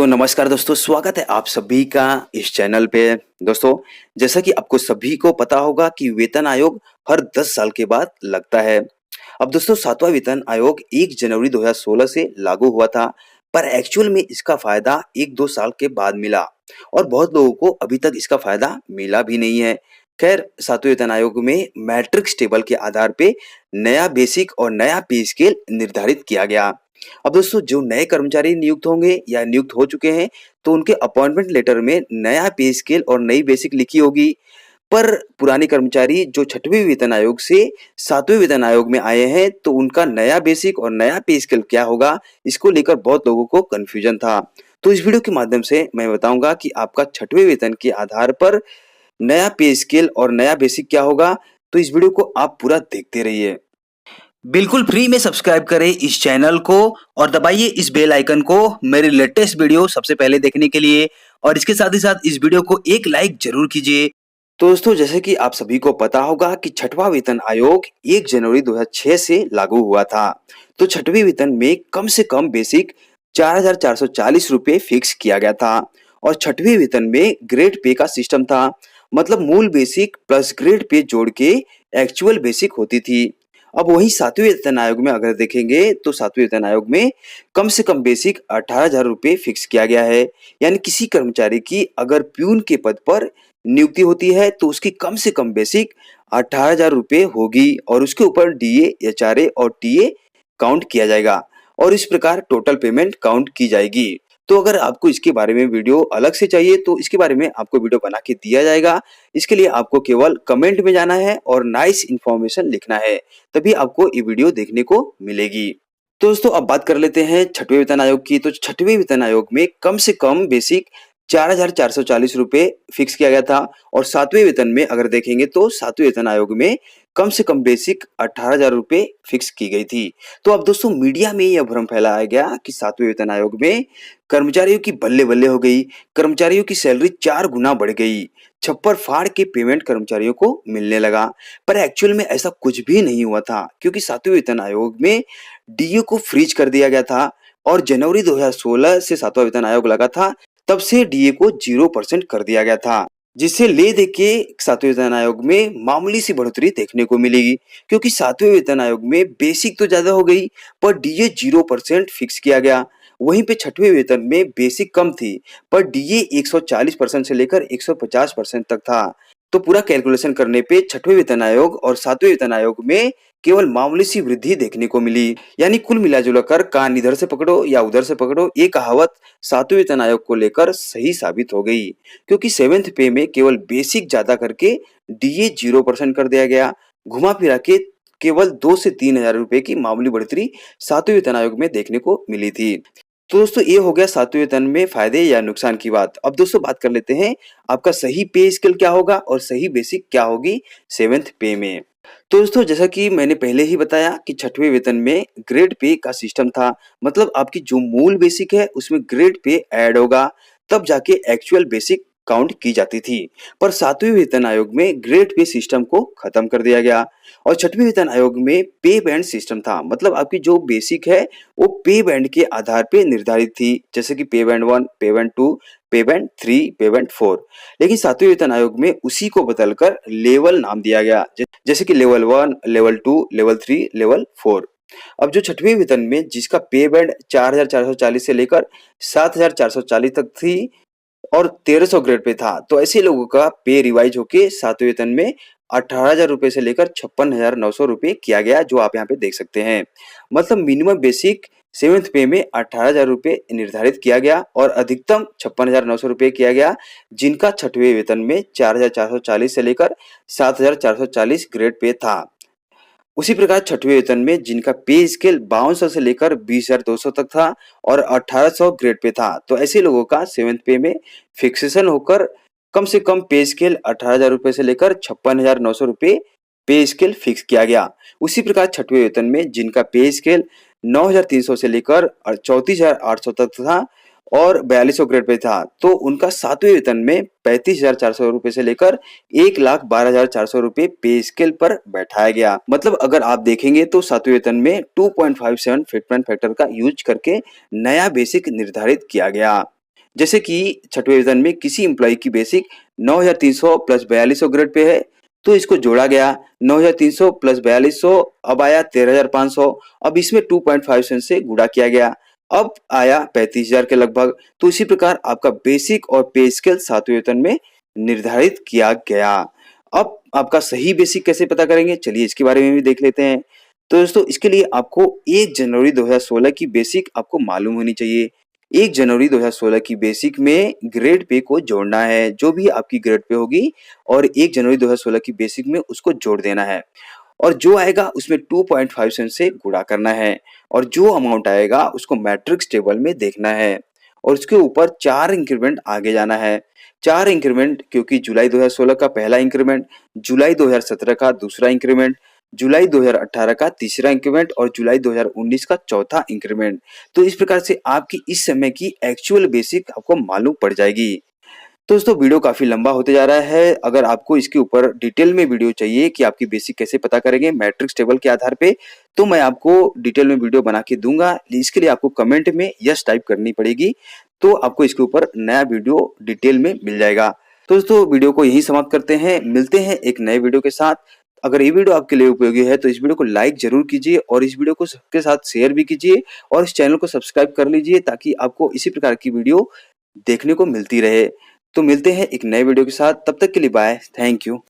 नमस्कार दोस्तों, स्वागत है आप सभी का इस चैनल पे। दोस्तों, जैसा कि आपको सभी को पता होगा कि वेतन आयोग हर 10 साल के बाद लगता है। अब दोस्तों, 7वां वेतन आयोग 1 जनवरी 2016 से लागू हुआ था, पर एक्चुअल में इसका फायदा 1-2 साल के बाद मिला और बहुत लोगों को अभी तक इसका फायदा मिला भी नहीं है। खैर, 7वें वेतन आयोग में मैट्रिक्स टेबल के आधार पे नया बेसिक और नया पे स्केल निर्धारित किया गया। अब दोस्तों, जो नए कर्मचारी नियुक्त होंगे या नियुक्त हो चुके हैं, तो उनके अपॉइंटमेंट लेटर में नया पे स्केल और नई बेसिक लिखी होगी। पर पुराने कर्मचारी जो 6वें वेतन आयोग से 7वें वेतन आयोग में आए हैं, तो उनका नया बेसिक और नया पे स्केल क्या होगा, इसको लेकर बहुत लोगों को कन्फ्यूजन था। तो इस वीडियो के माध्यम से मैं बताऊंगा कि आपका 6वें वेतन के आधार पर नया पे स्केल और नया बेसिक क्या होगा। तो इस वीडियो को आप पूरा देखते रहिए। बिल्कुल फ्री में सब्सक्राइब करें इस चैनल को और दबाइए इस बेल आइकन को मेरे लेटेस्ट वीडियो सबसे पहले देखने के लिए, और इसके साथ ही साथ इस वीडियो को एक लाइक जरूर कीजिए। तो दोस्तों, जैसे कि आप सभी को पता होगा कि 6वां वेतन आयोग 1 जनवरी 2006 से लागू हुआ था। तो 6वें वेतन में कम से कम बेसिक 4,440 रुपए फिक्स किया गया था और 6वें वेतन में ग्रेड पे का सिस्टम था। मतलब मूल बेसिक प्लस ग्रेड पे जोड़ के एक्चुअल बेसिक होती थी। अब वही 7वें वेतन आयोग में अगर देखेंगे, तो 7वें वेतन आयोग में कम से कम बेसिक 18,000 रुपए फिक्स किया गया है। यानी किसी कर्मचारी की अगर प्यून के पद पर नियुक्ति होती है, तो उसकी कम से कम बेसिक 18,000 रुपए होगी और उसके ऊपर डीए, एचआरए और टीए काउंट किया जाएगा और इस प्रकार टोटल पेमेंट काउंट की जाएगी। तो अगर आपको इसके बारे में वीडियो अलग से चाहिए, तो इसके बारे में आपको वीडियो बना के दिया जाएगा। इसके लिए आपको केवल कमेंट में जाना है और नाइस इन्फॉर्मेशन लिखना है, तभी आपको ये वीडियो देखने को मिलेगी। तो दोस्तों, अब बात कर लेते हैं 6वें वेतन आयोग की। तो 6वें वेतन आयोग में कम से कम बेसिक 4,440 रुपए फिक्स किया गया था और 7वें वेतन में अगर देखेंगे, तो 7वें वेतन आयोग में कम से कम बेसिक 18,000 रुपए फिक्स की गई थी। तो अब दोस्तों, मीडिया में यह भ्रम फैलाया गया कि 7वें वेतन आयोग में कर्मचारियों की बल्ले बल्ले हो गई, कर्मचारियों की सैलरी 4 गुना बढ़ गई, छप्पर फाड़ के पेमेंट कर्मचारियों को मिलने लगा। पर एक्चुअल में ऐसा कुछ भी नहीं हुआ था, क्योंकि 7वें वेतन आयोग में डीए को फ्रीज कर दिया गया था और जनवरी 2016 से 7वां वेतन आयोग लगा था, तब से डीए को 0% कर दिया गया था, जिससे ले दे के 7वें वेतन आयोग में मामूली सी बढ़ोतरी देखने को मिलेगी। क्योंकि 7वें वेतन आयोग में बेसिक तो ज्यादा हो गई, पर डीए 0% फिक्स किया गया। वहीं पे 6वें वेतन में बेसिक कम थी, पर डीए 140% से लेकर 150% तक था। तो पूरा कैलकुलेशन करने पे 6वें वेतन आयोग और 7वें वेतन आयोग में केवल मामूली सी वृद्धि देखने को मिली। यानी कुल मिलाजुला कर कान इधर से पकड़ो या उधर से पकड़ो, ये कहावत 7वें वेतन आयोग को लेकर सही साबित हो गई। क्योंकि 7th पे में केवल बेसिक ज्यादा करके डीए 0% कर दिया गया। घुमा फिरा के केवल 2 से 3,000 रुपए की मामूली बढ़ोतरी 7वें वेतन आयोग में देखने को मिली थी। तो दोस्तों, ये हो गया 7वें वेतन में फायदे या नुकसान की बात। अब दोस्तों, बात कर लेते हैं आपका सही पे स्केल क्या होगा और सही बेसिक क्या होगी 7th पे में। तो दोस्तों, जैसा कि मैंने पहले ही बताया कि 6वें वेतन में ग्रेड पे का सिस्टम था। मतलब आपकी जो मूल बेसिक है, उसमें ग्रेड पे ऐड होगा, तब जाके एक्चुअल बेसिक काउंट की जाती थी। पर 7वें वेतन आयोग में ग्रेड पे सिस्टम को खत्म कर दिया गया और 6वें वेतन आयोग में पे बैंड सिस्टम था। मतलब आपकी जो बेसिक है, वो पे बैंड के आधार पे निर्धारित थी, जैसे कि पे बैंड 1, पे बैंड 2, पे बैंड 3, पे बैंड 4। लेकिन 7वें वेतन आयोग में उसी को बदलकर लेवल नाम दिया गया, जैसे कि लेवल 1, लेवल 2, लेवल 3, लेवल 4। अब जो 6वें वेतन में जिसका पे बैंड 4,440 से लेकर 7,440 तक थी और 1,300 ग्रेड पे था, तो ऐसे लोगों का पे रिवाइज होके 7वें वेतन में 18,000 रुपए से लेकर 56,900 रुपए किया गया, जो आप यहाँ पे देख सकते हैं। मतलब मिनिमम बेसिक 7th पे में 18,000 रुपए निर्धारित किया गया और अधिकतम 56,900 रुपए किया गया, जिनका 6वें वेतन में 4,440 से लेकर 7,440 ग्रेड पे था। उसी प्रकार 6वें वेतन में जिनका पे स्केल 5200 से लेकर 20,200 तक था और 1800 ग्रेड पे था, तो ऐसे लोगों का 7th पे में फिक्सेशन होकर कम से कम पे स्केल 18,000 रुपए से लेकर 56,900 रुपए पे स्केल फिक्स किया गया। उसी प्रकार 6वें वेतन में जिनका पे स्केल 9,300 से लेकर 34,800 तक था और 4200 ग्रेड पे था, तो उनका 7वें वेतन में 35,400 रुपए से लेकर 1,12,400 रुपए पे स्केल पर बैठाया गया। मतलब अगर आप देखेंगे, तो 7वें वेतन में 2.57 फिटमेंट फैक्टर का यूज करके नया बेसिक निर्धारित किया गया। जैसे कि छठवें वेतन में किसी एम्प्लॉय की बेसिक 9,300 प्लस 4,200 ग्रेड पे है, तो इसको जोड़ा गया 9,300 प्लस 4,200 अब आया 13,500। अब इसमें 2.5 से गुणा किया गया, अब आया 35,000 के लगभग। तो इसी प्रकार आपका बेसिक और पे स्केल सातवें वेतन में निर्धारित किया गया। अब आपका सही बेसिक कैसे पता करेंगे, चलिए इसके बारे में भी देख लेते हैं। तो दोस्तों इसके लिए आपको 1 जनवरी 2016 की बेसिक आपको मालूम होनी चाहिए। 1 जनवरी 2016 की बेसिक में ग्रेड पे को जोड़ना है, जो भी आपकी ग्रेड पे होगी, और 1 जनवरी 2016 की बेसिक में उसको जोड़ देना है, और जो आएगा उसमें 2.5 से गुणा करना है, और जो अमाउंट आएगा उसको मैट्रिक्स टेबल में देखना है, और उसके ऊपर 4 इंक्रीमेंट आगे जाना है। 4 इंक्रीमेंट, क्योंकि जुलाई 2016 का पहला इंक्रीमेंट, जुलाई 2017 का दूसरा इंक्रीमेंट, जुलाई 2018 का तीसरा इंक्रीमेंट और जुलाई 2019 का चौथा इंक्रीमेंट। तो इस प्रकार से आपकी इस समय की एक्चुअल बेसिक आपको मालूम पड़ जाएगी। तो दोस्तों वीडियो काफी लंबा होते जा रहा है। अगर आपको इसके ऊपर डिटेल में वीडियो चाहिए कि आपकी बेसिक कैसे पता करेंगे मैट्रिक्स टेबल के आधार पे, तो मैं आपको डिटेल में वीडियो बना के दूंगा। इसके लिए आपको कमेंट में यस टाइप करनी पड़ेगी, तो आपको इसके ऊपर नया वीडियो डिटेल में मिल जाएगा। तो दोस्तों वीडियो को यहीं समाप्त करते हैं, मिलते हैं एक नए वीडियो के साथ। अगर ये वीडियो आपके लिए उपयोगी है तो इस वीडियो को लाइक जरूर कीजिए, और इस वीडियो को सबके साथ शेयर भी कीजिए, और इस चैनल को सब्सक्राइब कर लीजिए, ताकि आपको इसी प्रकार की वीडियो देखने को मिलती रहे। तो मिलते हैं एक नए वीडियो के साथ, तब तक के लिए बाय, थैंक यू।